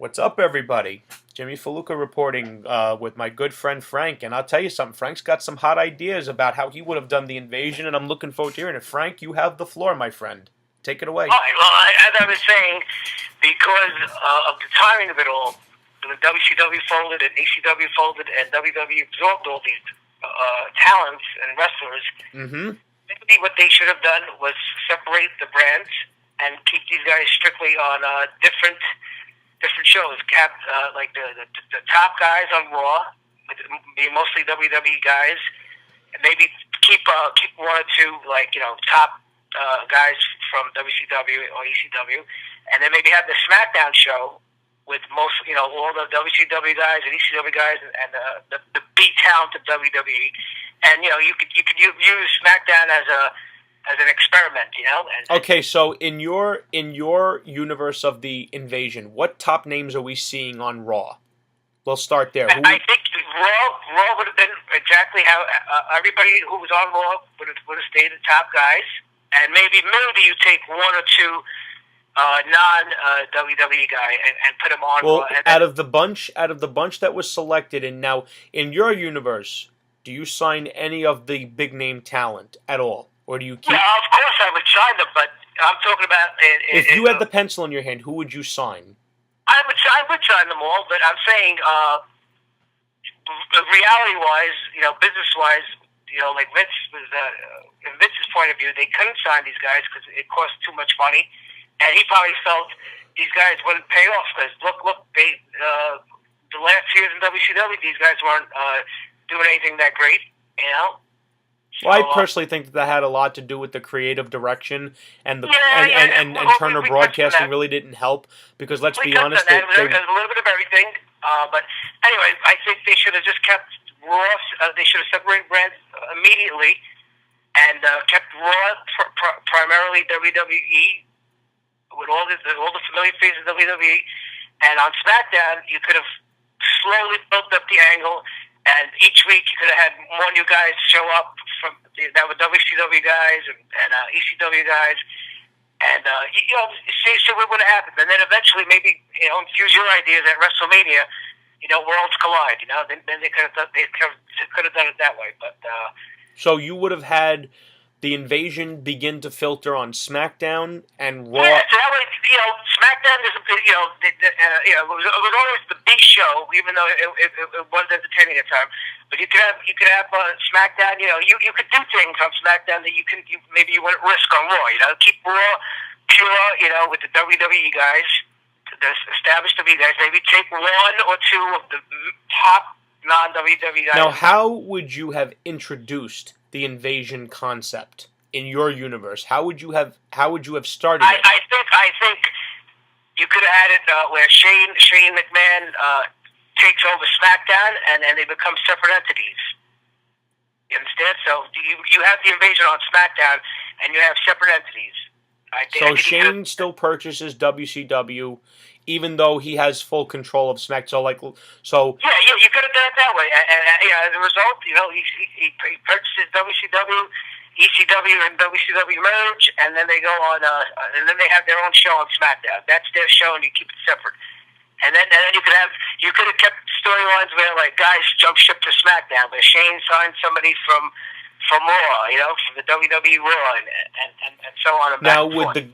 What's up, everybody? Jimmy Faluca reporting with my good friend Frank, and I'll tell you something. Frank's got some hot ideas about how he would have done the invasion, and I'm looking forward to hearing it. Frank, you have the floor, my friend. Take it away. All right. Well, as I was saying, because of the timing of it all, the WCW folded and ECW folded, and WWE absorbed all these talents and wrestlers. Mm-hmm. Maybe what they should have done was separate the brands and keep these guys strictly on different shows. Have like the top guys on Raw, be mostly WWE guys, and maybe keep one or two top guys from WCW or ECW, and then maybe have the SmackDown show with all the WCW guys and ECW guys and the B talent of WWE, and you could use SmackDown as an experiment, And, Okay, so in your universe of the invasion, what top names are we seeing on Raw? We'll start there. I think Raw would have been exactly how everybody who was on Raw would have stayed the top guys, and maybe you take one or two non WWE guy and put them on. Well, and out of the bunch that was selected, and now in your universe, do you sign any of the big name talent at all, or do you keep? Yeah, of course I would sign them, but I'm talking about. If you had the pencil in your hand, who would you sign? I would sign them all, but I'm saying, reality-wise, business-wise, like Vince was. In Vince's point of view, they couldn't sign these guys because it cost too much money. And he probably felt these guys wouldn't pay off because look, they the last years in WCW, these guys weren't doing anything that great, So, Well, I personally think that had a lot to do with the creative direction and the and Turner Broadcasting really didn't help because let's be honest, it was a little bit of everything. But anyway, I think they should have just kept Raw. They should have separated brands immediately and kept Raw primarily WWE. With all the familiar faces of WWE, and on SmackDown, you could have slowly built up the angle, and each week you could have had more new guys show up that were WCW guys and ECW guys, and see what would have happened, and then eventually maybe infuse your ideas at WrestleMania, worlds collide, then they could have done it that way, but. So you would have had the invasion begin to filter on SmackDown and Raw. Yeah, so that way, SmackDown is it was always the big show, even though it was entertaining at times. But you could have SmackDown. You could do things on SmackDown that maybe you wouldn't risk on Raw. Keep Raw pure. With the WWE guys, the established WWE guys. Maybe take one or two of the top non-WWE guys. Now, how would you have introduced the invasion concept in your universe? How would you have started it? I think you could have had it where Shane McMahon takes over SmackDown and they become separate entities. You understand? So you have the invasion on SmackDown and you have separate entities. So Shane still purchases WCW, even though he has full control of SmackDown. Yeah, you could have done it that way. And as a result, he purchases WCW, ECW, and WCW merge, and then they go on, and then they have their own show on SmackDown. That's their show, and you keep it separate. And then you could have kept storylines where like guys jump ship to SmackDown, where Shane signed somebody from Raw, from the WWE Raw, and so on. And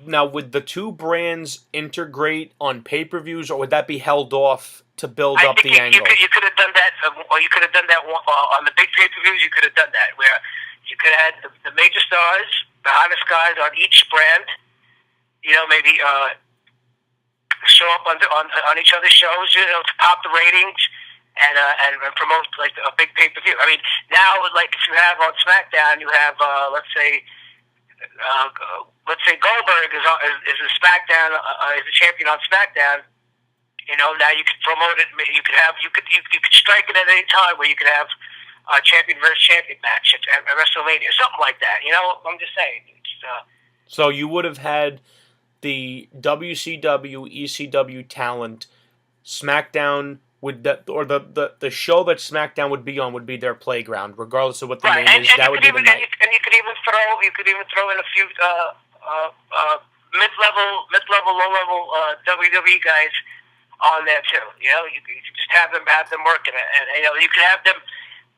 now would the two brands integrate on pay-per-views, or would that be held off to build up the angle? You could have done that, or you could have done that on the big pay-per-views. You could have done that where you could have had the major stars, the hottest guys on each brand. Maybe show up on each other's shows, to pop the ratings. And promote like a big pay-per-view. I mean, now like if you have on SmackDown, you have let's say Goldberg is a SmackDown is a champion on SmackDown. Now you could promote it. You could strike it at any time where you could have a champion versus champion match at WrestleMania, something like that. I'm just saying. So you would have had the WCW, ECW talent, SmackDown. The show that SmackDown would be on would be their playground, regardless of what the name is. That would be the night. And you could even throw in a few mid-level, low-level WWE guys on there too. You can just have them working, and you can have them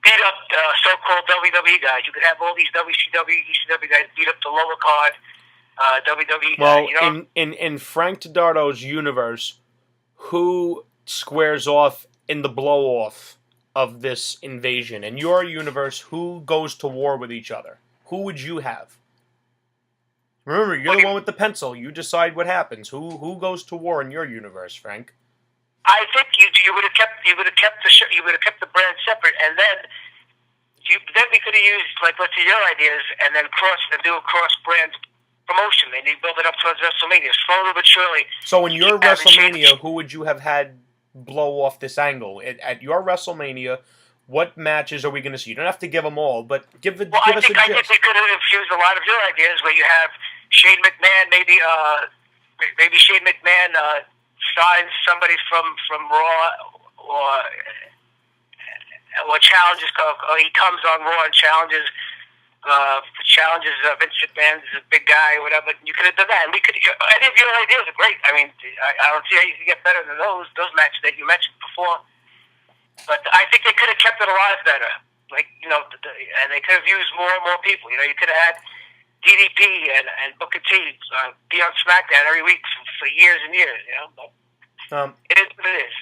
beat up so-called WWE guys. You could have all these WCW, ECW guys beat up the lower card WWE guys. Well, in Frank Dardo's universe, who squares off in the blow-off of this invasion? In your universe, who goes to war with each other? Who would you have? Remember, you're the one with the pencil. You decide what happens. Who goes to war in your universe, Frank? I think you would have kept the brand separate, and then we could have used, like, let's say, your ideas, and then do a cross brand promotion, and you build it up towards WrestleMania slowly but surely. So in your WrestleMania, who would you have had blow off this angle at your WrestleMania? What matches are we going to see? You don't have to give them all, but give us a gist. I think we could have infused a lot of your ideas, where you have Shane McMahon, maybe Shane McMahon signs somebody from Raw, or challenges, or he comes on Raw and challenges Vince McMahon's a big guy or whatever. You could have done that, and we could. Any of your ideas are great. I mean, I don't see how you can get better than those matches that you mentioned before. But I think they could have kept it alive better, and they could have used more and more people. You could have had DDP and Booker T be on SmackDown every week for years and years. But it is what it is.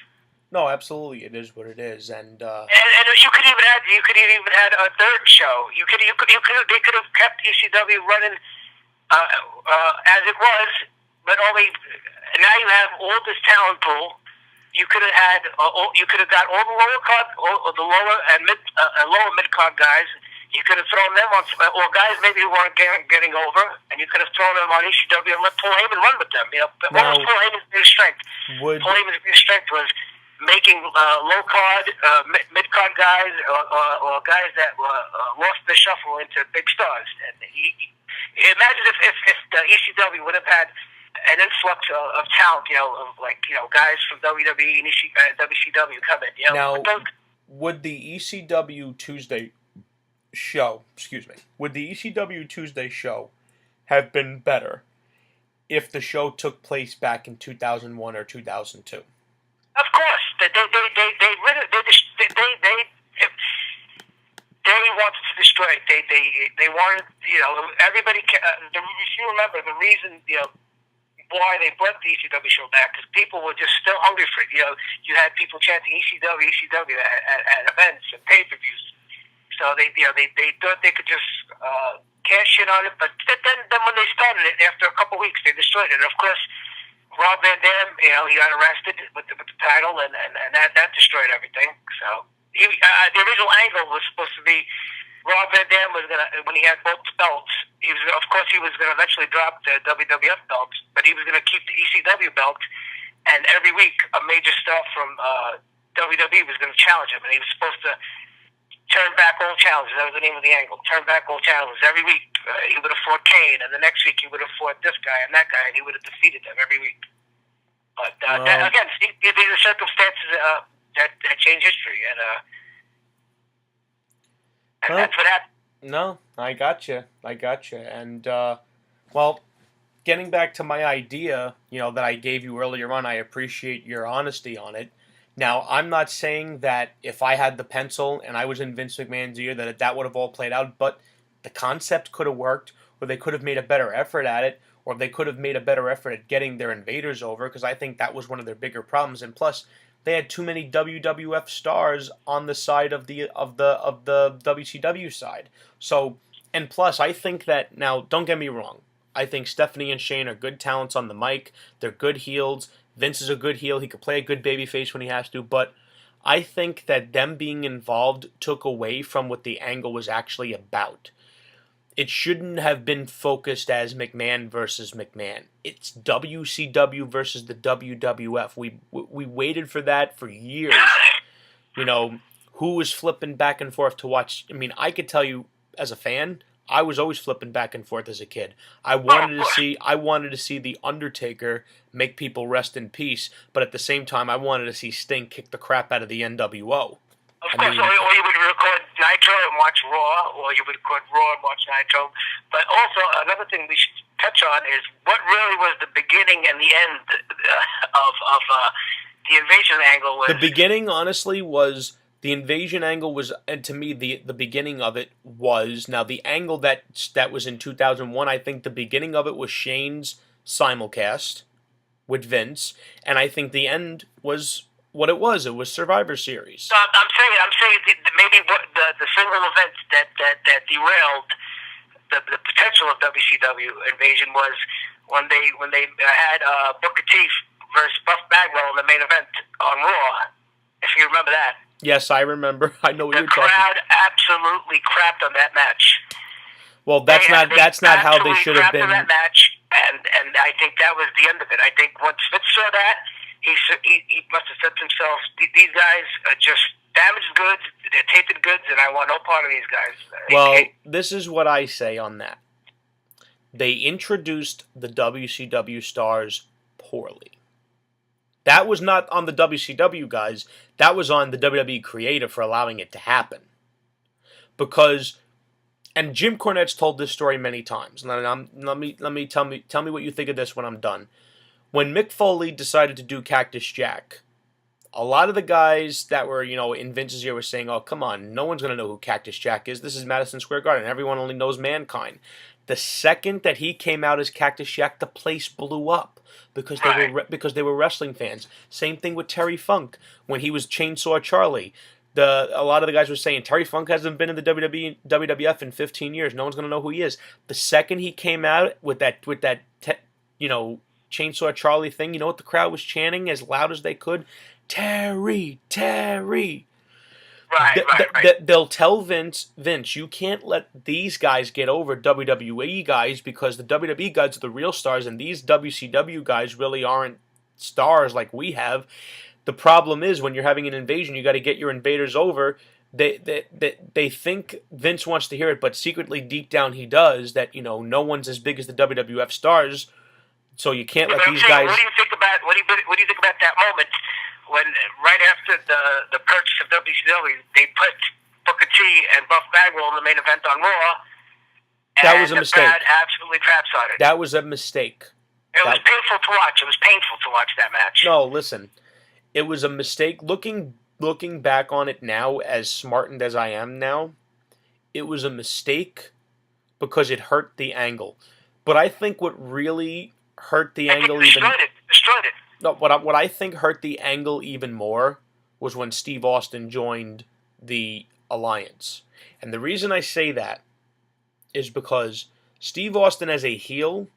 No, absolutely, it is what it is, and you could even had a third show. They could have kept ECW running as it was, but only now you have all this talent pool. You could have got all the lower card, or the lower and lower mid card guys. You could have thrown them on, or guys maybe who weren't getting over, and you could have thrown them on ECW and let Paul Heyman run with them. What was Paul Heyman's biggest strength? Paul Heyman's biggest strength was making low card, mid card guys, or guys that were lost in the shuffle into big stars. And imagine if the ECW would have had an influx of talent, guys from WWE and WCW coming. Now, would the ECW Tuesday show, would the ECW Tuesday show have been better if the show took place back in 2001 or 2002? Of course, they wanted to destroy it. They wanted, everybody. If you remember, the reason, why they brought the ECW show back, because people were just still hungry for it. You had people chanting ECW at events and pay-per-views. So they thought they could just cash in on it. But then when they started it, after a couple weeks, they destroyed it. And of course, Rob Van Dam, he got arrested with the title, and that destroyed everything. So the original angle was supposed to be Rob Van Dam was gonna, when he had both belts, he was gonna eventually drop the WWF belt, but he was gonna keep the ECW belt, and every week a major star from WWE was gonna challenge him, and he was supposed to turn back all challenges. That was the name of the angle. Turn back all challenges. Every week he would have fought Kane, and the next week he would have fought this guy and that guy, and he would have defeated them every week. But again, these are circumstances that change history, and that's what happened. No, I got you. And, well, getting back to my idea, that I gave you earlier on, I appreciate your honesty on it. Now, I'm not saying that if I had the pencil and I was in Vince McMahon's ear that would have all played out, but the concept could have worked, or they could have made a better effort at it, or they could have made a better effort at getting their invaders over, because I think that was one of their bigger problems. And plus, they had too many WWF stars on the side of the WCW side. So, and plus, I think that, now, don't get me wrong, I think Stephanie and Shane are good talents on the mic. They're good heels. Vince is a good heel. He could play a good babyface when he has to. But I think that them being involved took away from what the angle was actually about. It shouldn't have been focused as McMahon versus McMahon. It's WCW versus the WWF. We waited for that for years. Who was flipping back and forth to watch? I mean, I could tell you as a fan, I was always flipping back and forth as a kid. I wanted to see The Undertaker make people rest in peace, but at the same time, I wanted to see Sting kick the crap out of the NWO. Of course, or you would record Nitro and watch Raw, or you would record Raw and watch Nitro. But also, another thing we should touch on is what really was the beginning and the end of the invasion angle was The beginning, honestly, was the invasion angle was, and to me, the beginning of it was. Now, the angle that was in 2001, I think the beginning of it was Shane's simulcast with Vince, and I think the end was what it was. It was Survivor Series. So I'm saying that maybe what the single event that derailed the potential of WCW invasion was when they had Booker T versus Buff Bagwell in the main event on Raw. If you remember that. Yes, I remember. I know what you're talking. The crowd absolutely crapped on that match. Well, that's not how they should have been. On that match, and I think that was the end of it. I think once Vince saw that, he must have said to himself, "These guys are just damaged goods. They're tainted goods, and I want no part of these guys." Well, this is what I say on that. They introduced the WCW stars poorly. That was not on the WCW guys. That was on the WWE creative for allowing it to happen. Because, and Jim Cornette's told this story many times. And tell me what you think of this when I'm done. When Mick Foley decided to do Cactus Jack, a lot of the guys that were, in Vince's ear were saying, "Oh, come on, no one's going to know who Cactus Jack is. This is Madison Square Garden. Everyone only knows Mankind." The second that he came out as Cactus Jack, the place blew up because they were wrestling fans. Same thing with Terry Funk when he was Chainsaw Charlie. A lot of the guys were saying Terry Funk hasn't been in the WWF in 15 years. No one's going to know who he is. The second he came out with that Chainsaw Charlie thing, you know what the crowd was chanting as loud as they could? Terry, Terry. Right. They'll tell Vince, you can't let these guys get over WWE guys because the WWE guys are the real stars and these WCW guys really aren't stars like we have. The problem is when you're having an invasion, you got to get your invaders over. They think Vince wants to hear it, but secretly deep down he does, that no one's as big as the WWF stars, so you can't let these guys. What do you think about that moment? When right after the purchase of WCW, they put Booker T and Buff Bagwell in the main event on Raw. That was a mistake. The crowd absolutely craps on it. That was a mistake. It was painful to watch. It was painful to watch that match. No, listen. It was a mistake. Looking back on it now, as smartened as I am now, it was a mistake because it hurt the angle. But I think what really hurt the angle destroyed it. No, what I think hurt the angle even more was when Steve Austin joined the Alliance. And the reason I say that is because Steve Austin as a heel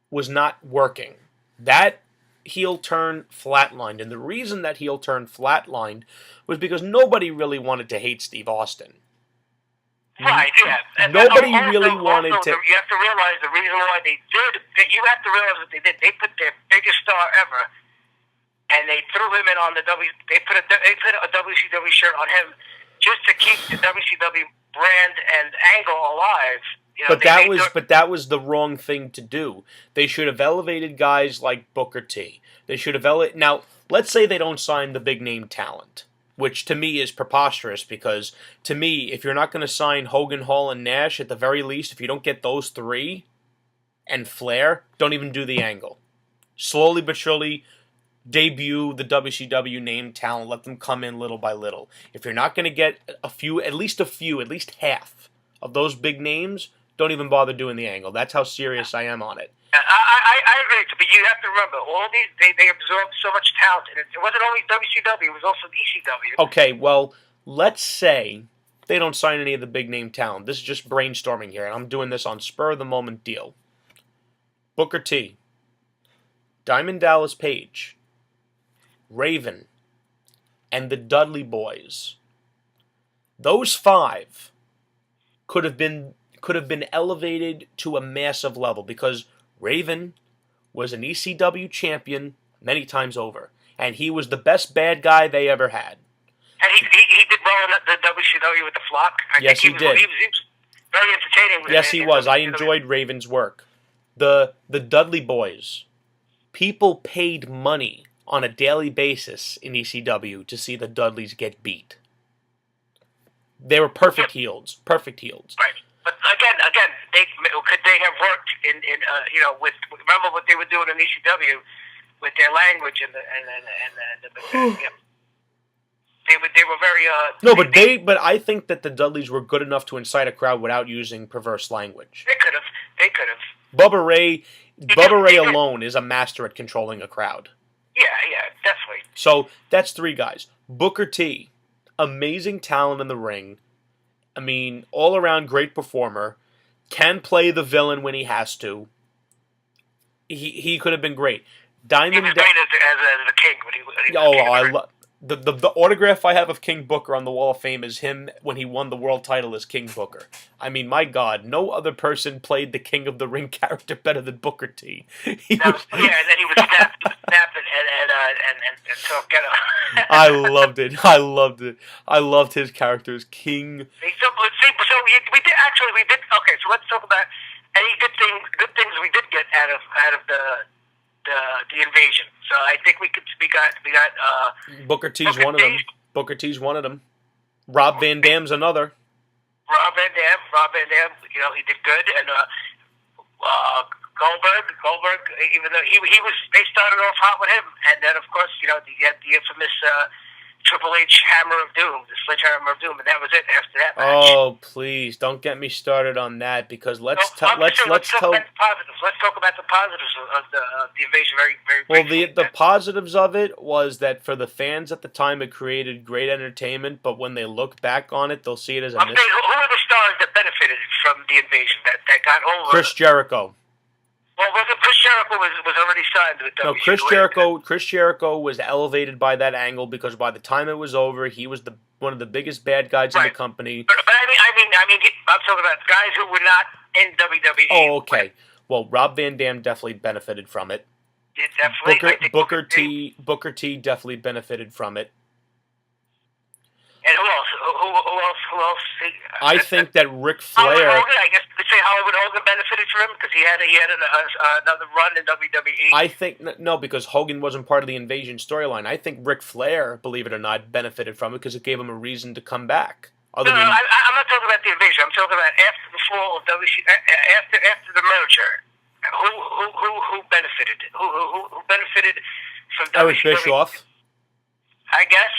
was not working. That heel turn flatlined. And the reason that heel turn flatlined was because nobody really wanted to hate Steve Austin. Right, yeah. And nobody really wanted to. You have to realize the reason why they did. You have to realize what they did. They put their biggest star ever, and they threw him in on the W. They put a WCW shirt on him just to keep the WCW brand and angle alive. But that was the wrong thing to do. They should have elevated guys like Booker T. They should have elevated. Now, let's say they don't sign the big name talent, which to me is preposterous because, to me, if you're not going to sign Hogan, Hall, and Nash, at the very least, if you don't get those three and Flair, don't even do the angle. Slowly but surely debut the WCW name talent. Let them come in little by little. If you're not going to get at least half of those big names, don't even bother doing the angle. That's how serious I am on it. I agree, but you have to remember, all these they absorbed so much talent, and it wasn't only WCW; it was also ECW. Okay, well, let's say they don't sign any of the big name talent. This is just brainstorming here, and I'm doing this on spur of the moment deal. Booker T, Diamond Dallas Page, Raven, and the Dudley Boys. Those five could have been elevated to a massive level because Raven was an ECW champion many times over, and he was the best bad guy they ever had. And he did well in the WCW with the Flock. Yes, he did. He was very entertaining. Yes, he was. I enjoyed Raven's work. The Dudley Boys. People paid money on a daily basis in ECW to see the Dudleys get beat. They were perfect heels. Perfect heels. Right. But again, could they have worked with remember what they were doing in ECW with their language and yeah. They were very No, but I think that the Dudleys were good enough to incite a crowd without using perverse language. They could have. Bubba Ray alone is a master at controlling a crowd. Yeah, definitely. So that's three guys. Booker T, amazing talent in the ring. I mean, all around great performer. Can play the villain when he has to. He could have been great. Diamond. He was great as a king when he the autograph I have of King Booker on the Wall of Fame is him when he won the world title as King Booker. I mean, my God, no other person played the King of the Ring character better than Booker T. And then he was snapping and talk ghetto. I loved it. I loved his character as King. So we did actually. Okay, so let's talk about any good things we did get out of the invasion. So I think we got Booker T's one of them. Booker T's one of them. Rob Van Dam's another. Rob Van Dam, he did good, and Goldberg, even though they started off hot with him, and then of course you had the infamous Triple H Hammer of Doom, the Sledgehammer of Doom, and that was it after that match. Oh, please don't get me started on that because let's talk about the positives. Let's talk about the positives of the invasion very briefly. Well, the positives of it was that for the fans at the time, it created great entertainment. But when they look back on it, they'll see it as a. Who are the stars that benefited from the invasion that got over? Chris Jericho. Well, Chris Jericho was already signed with WWE. No, Chris Jericho was elevated by that angle because by the time it was over, he was one of the biggest bad guys in the company. But I mean, I'm talking about guys who were not in WWE. Oh, okay. Well, Rob Van Dam definitely benefited from it. Yeah, definitely. Booker T definitely benefited from it. And who else? I think that Ric Flair. Hogan, I guess you could say Hogan benefited from him because he had another run in WWE. I think no, because Hogan wasn't part of the invasion storyline. I think Ric Flair, believe it or not, benefited from it because it gave him a reason to come back. I'm not talking about the invasion. I'm talking about after the fall of WC, after the merger. Who benefited? Who benefited from WCW? Eric Bischoff. I guess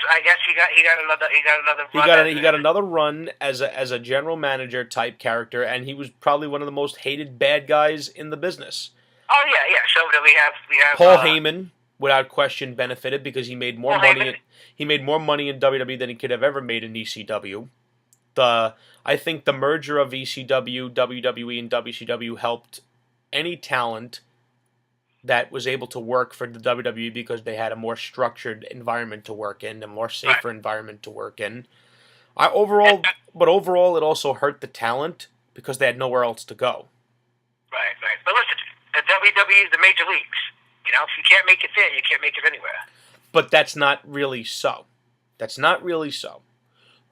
he got another run as a general manager type character, and he was probably one of the most hated bad guys in the business. Oh yeah. So we have Paul Heyman, without question, benefited because he made more money. He made more money in WWE than he could have ever made in ECW. I think the merger of ECW, WWE, and WCW helped any talent that was able to work for the WWE because they had a more structured environment to work in, a more safer environment to work in. Overall, it also hurt the talent because they had nowhere else to go. Right. But listen, the WWE is the major leagues. If you can't make it there, you can't make it anywhere. But that's not really so.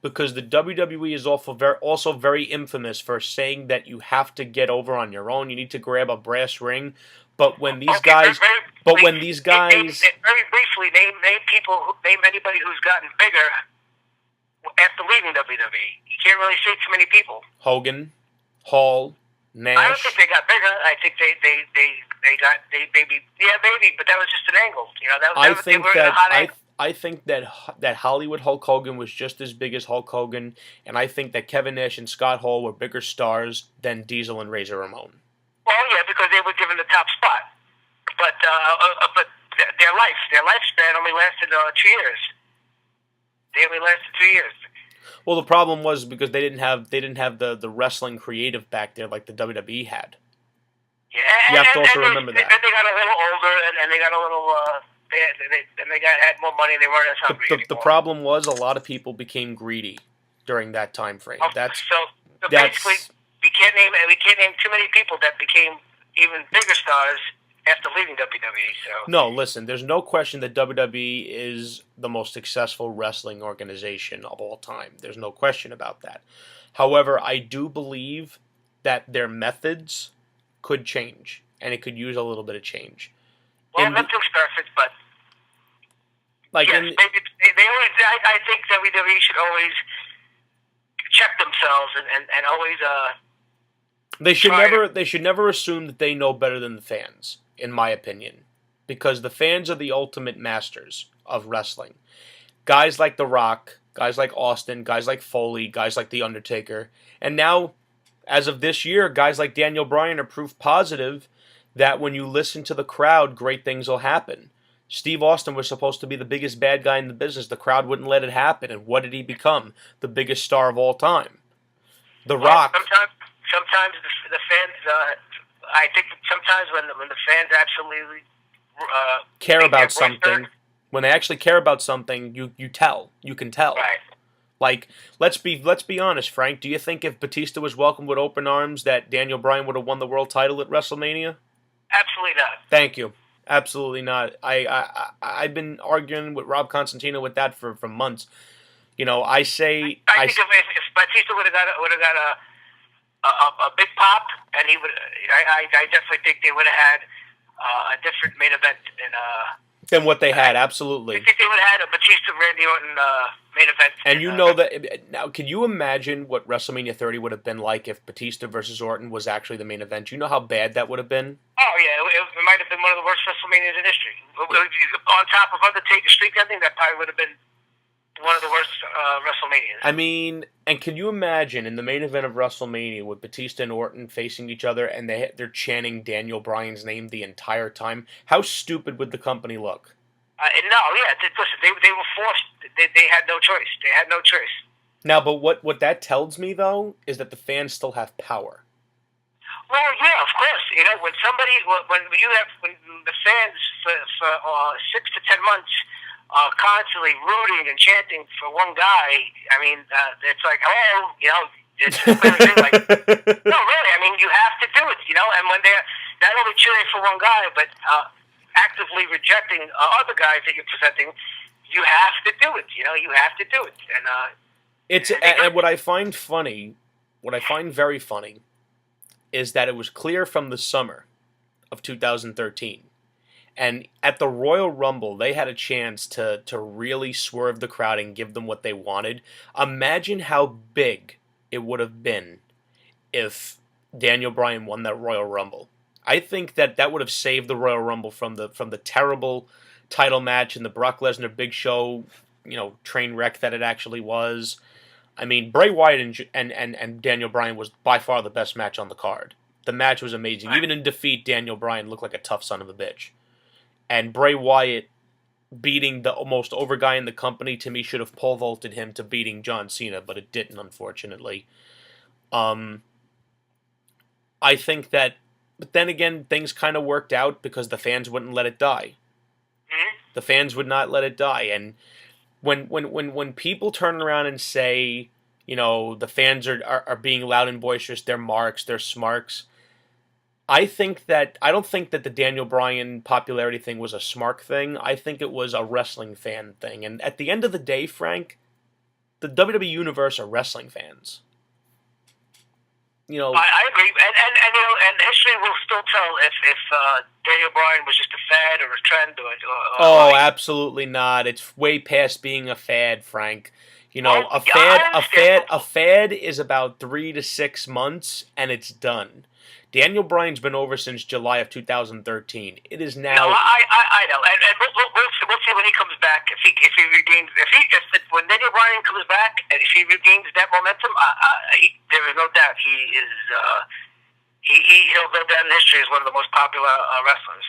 Because the WWE is also very infamous for saying that you have to get over on your own. You need to grab a brass ring. But when these guys, very briefly name anybody who's gotten bigger after leaving WWE. You can't really say too many people. Hogan, Hall, Nash. I don't think they got bigger. I think they maybe, but that was just an angle. I think that Hollywood Hulk Hogan was just as big as Hulk Hogan, and I think that Kevin Nash and Scott Hall were bigger stars than Diesel and Razor Ramon. Well, yeah, because they were given the top spot, but their lifespan only lasted 2 years. They only lasted 2 years. Well, the problem was because they didn't have the wrestling creative back there like the WWE had. Yeah, you have to also remember that. And they got a little older, and they got a little. Had more money. They weren't as hungry anymore. The problem was a lot of people became greedy during that time frame. So basically. We can't name too many people that became even bigger stars after leaving WWE. So no, listen. There's no question that WWE is the most successful wrestling organization of all time. There's no question about that. However, I do believe that their methods could change, and it could use a little bit of change. Well, nothing's perfect, but I think WWE should always check themselves and always. They should never assume that they know better than the fans, in my opinion. because the fans are the ultimate masters of wrestling. Guys like The Rock, guys like Austin, guys like Foley, guys like The Undertaker, and now, as of this year, guys like Daniel Bryan are proof positive that when you listen to the crowd, great things will happen. Steve Austin was supposed to be the biggest bad guy in the business. The crowd wouldn't let it happen, and what did he become? The biggest star of all time. The Well, Rock. sometimes the fans. I think that sometimes when the fans absolutely Care think about their voice something. heard, When they actually care about something, you can tell. right? Like, let's be honest, Frank. Do you think if Batista was welcomed with open arms that Daniel Bryan would have won the world title at WrestleMania? Absolutely not. Thank you. Absolutely not. I've been arguing with Rob Constantino with that for months. You know, I say I think if Batista would have got a big pop, and he would, I definitely think they would have had a different main event than what they had. Absolutely. I think they would have had a Batista Randy Orton main event. And you know that now. Can you imagine what WrestleMania 30 would have been like if Batista versus Orton was actually the main event? You know how bad that would have been. Oh yeah, it might have been one of the worst WrestleManias in history. On top of Undertaker's streak ending, that probably would have been one of the worst WrestleManias. I mean, and can you imagine in the main event of WrestleMania with Batista and Orton facing each other and they're chanting Daniel Bryan's name the entire time? How stupid would the company look? No, yeah. Listen, they were forced. They had no choice. They had no choice. Now, but what that tells me though is that the fans still have power. Well, yeah, of course. You know, when the fans for 6 to 10 months constantly rooting and chanting for one guy, I mean, it's like, oh, you know, it's like, no, really. I mean, you have to do it, you know. And when they're not only cheering for one guy, but actively rejecting other guys that you're presenting, you have to do it. You know, you have to do it. And what I find funny, what I find very funny, is that it was clear from the summer of 2013, and at the Royal Rumble, they had a chance to really swerve the crowd and give them what they wanted. Imagine how big it would have been if Daniel Bryan won that Royal Rumble. I think that would have saved the Royal Rumble from the terrible title match and the Brock Lesnar Big Show, you know, train wreck that it actually was. I mean, Bray Wyatt and Daniel Bryan was by far the best match on the card. The match was amazing. Even in defeat, Daniel Bryan looked like a tough son of a bitch. And Bray Wyatt beating the most over guy in the company, to me, should have pole vaulted him to beating John Cena, but it didn't, unfortunately. I think that, but then again, things kind of worked out because the fans wouldn't let it die. The fans would not let it die, and when people turn around and say, you know, the fans are being loud and boisterous, they're marks, they're smarks. I don't think that the Daniel Bryan popularity thing was a smark thing. I think it was a wrestling fan thing. And at the end of the day, Frank, the WWE universe are wrestling fans. You know, I agree, and you know, and history will still tell if Daniel Bryan was just a fad or a trend or absolutely not. It's way past being a fad, Frank. You know, Well, a fad is about 3 to 6 months, and it's done. Daniel Bryan's been over since July of 2013. It is now. No, I know, and we'll see when he comes back if he regains when Daniel Bryan comes back and if he regains that momentum. There is no doubt he'll go down in history as one of the most popular wrestlers.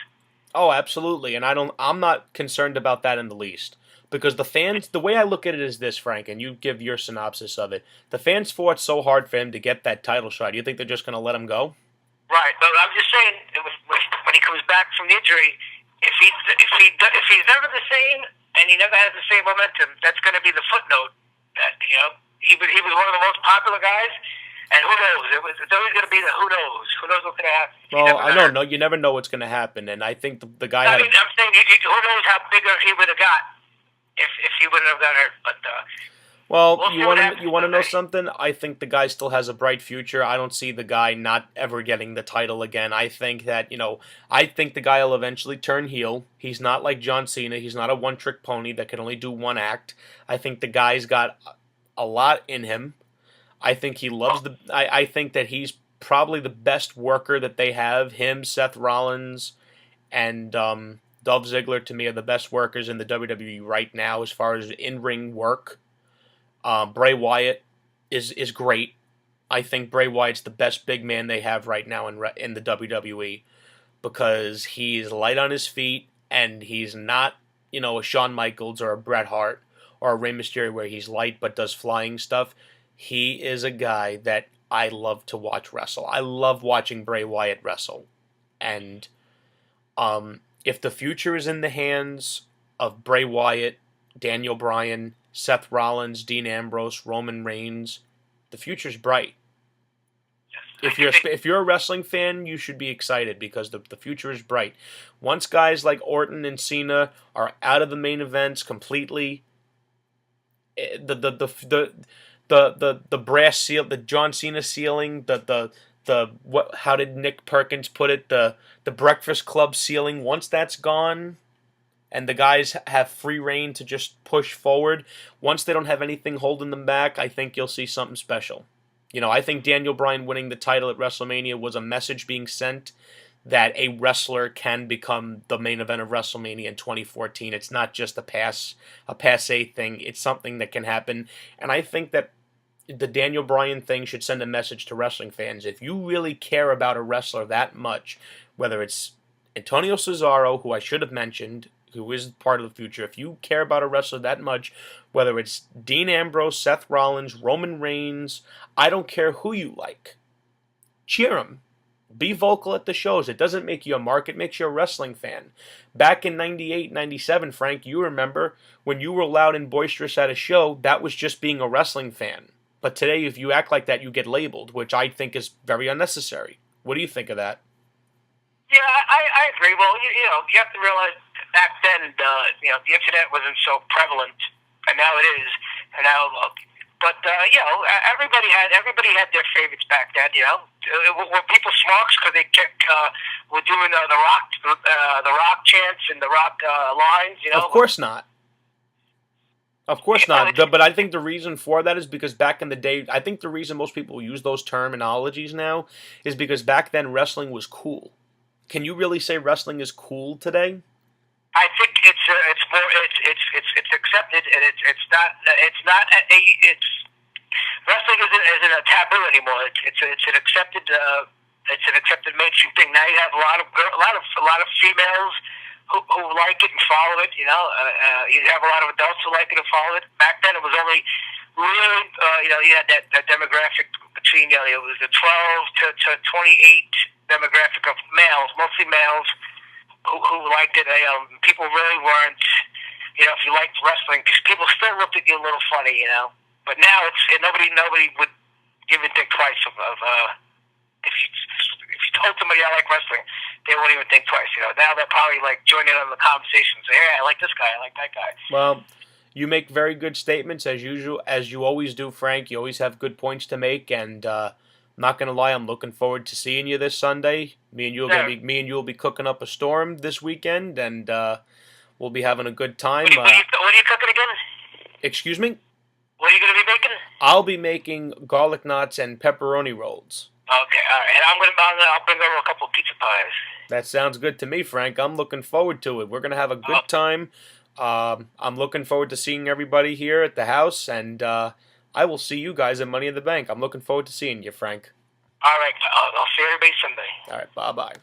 Oh, absolutely, and I'm not concerned about that in the least. Because the fans, the way I look at it is this, Frank, and you give your synopsis of it. The fans fought so hard for him to get that title shot. You think they're just going to let him go? Right, but I'm just saying, when he comes back from the injury, if he's never the same and he never has the same momentum, that's going to be the footnote. That he was one of the most popular guys, and who knows? It's always going to be the who knows. Who knows what's going to happen? Well, I don't know. You never know what's going to happen, and I think the guy. I'm saying, who knows how bigger he would have got if he wouldn't have got hurt, but. Well, you want to know something? I think the guy still has a bright future. I don't see the guy not ever getting the title again. I think that, I think the guy will eventually turn heel. He's not like John Cena. He's not a one-trick pony that can only do one act. I think the guy's got a lot in him. I think he loves I think that he's probably the best worker that they have. Him, Seth Rollins, and Dolph Ziggler, to me, are the best workers in the WWE right now as far as in-ring work. Bray Wyatt is great. I think Bray Wyatt's the best big man they have right now in the WWE because he's light on his feet and he's not, a Shawn Michaels or a Bret Hart or a Rey Mysterio where he's light but does flying stuff. He is a guy that I love to watch wrestle. I love watching Bray Wyatt wrestle. And if the future is in the hands of Bray Wyatt, Daniel Bryan, Seth Rollins, Dean Ambrose, Roman Reigns, the future's bright. If you're a wrestling fan, you should be excited because the future is bright. Once guys like Orton and Cena are out of the main events completely, the brass seal, the John Cena ceiling, how did Nick Perkins put it? The Breakfast Club ceiling. Once that's gone, and the guys have free reign to just push forward. Once they don't have anything holding them back, I think you'll see something special. I think Daniel Bryan winning the title at WrestleMania was a message being sent that a wrestler can become the main event of WrestleMania in 2014. It's not just a passe thing. It's something that can happen. And I think that the Daniel Bryan thing should send a message to wrestling fans. If you really care about a wrestler that much, whether it's Antonio Cesaro, who I should have mentioned, who is part of the future, if you care about a wrestler that much, whether it's Dean Ambrose, Seth Rollins, Roman Reigns, I don't care who you like. Cheer him. Be vocal at the shows. It doesn't make you a mark, it makes you a wrestling fan. Back in 98, 97, Frank, you remember when you were loud and boisterous at a show, that was just being a wrestling fan. But today, if you act like that, you get labeled, which I think is very unnecessary. What do you think of that? Yeah, I agree. Well, you have to realize back then, the internet wasn't so prevalent, and now it is. And now, but everybody had their favorites back then. Were people smarks because they were doing the rock chants and the rock lines? Of course not. Of course not. But I think the reason for that is because back in the day, I think the reason most people use those terminologies now is because back then wrestling was cool. Can you really say wrestling is cool today? I think it's accepted, and wrestling isn't a taboo anymore. It's an accepted mainstream thing. Now you have a lot of females who like it and follow it. You have a lot of adults who like it and follow it. Back then, it was only really you had that demographic between it was the 12 to 28 demographic of males, mostly males, who liked it. People really weren't, if you liked wrestling, because people still looked at you a little funny, But now nobody would even think twice of if you told somebody I like wrestling, they wouldn't even think twice. Now they'll probably join in on the conversation and say, hey, I like this guy, I like that guy. Well, you make very good statements as usual, as you always do, Frank. You always have good points to make, and not gonna lie, I'm looking forward to seeing you this Sunday. Me and you will be cooking up a storm this weekend, and we'll be having a good time. What are you cooking again? Excuse me? What are you gonna be making? I'll be making garlic knots and pepperoni rolls. Okay, all right. And I'll bring over a couple of pizza pies. That sounds good to me, Frank. I'm looking forward to it. We're gonna have a good time. I'm looking forward to seeing everybody here at the house, and I will see you guys at Money in the Bank. I'm looking forward to seeing you, Frank. All right. I'll see everybody Sunday. All right. Bye-bye.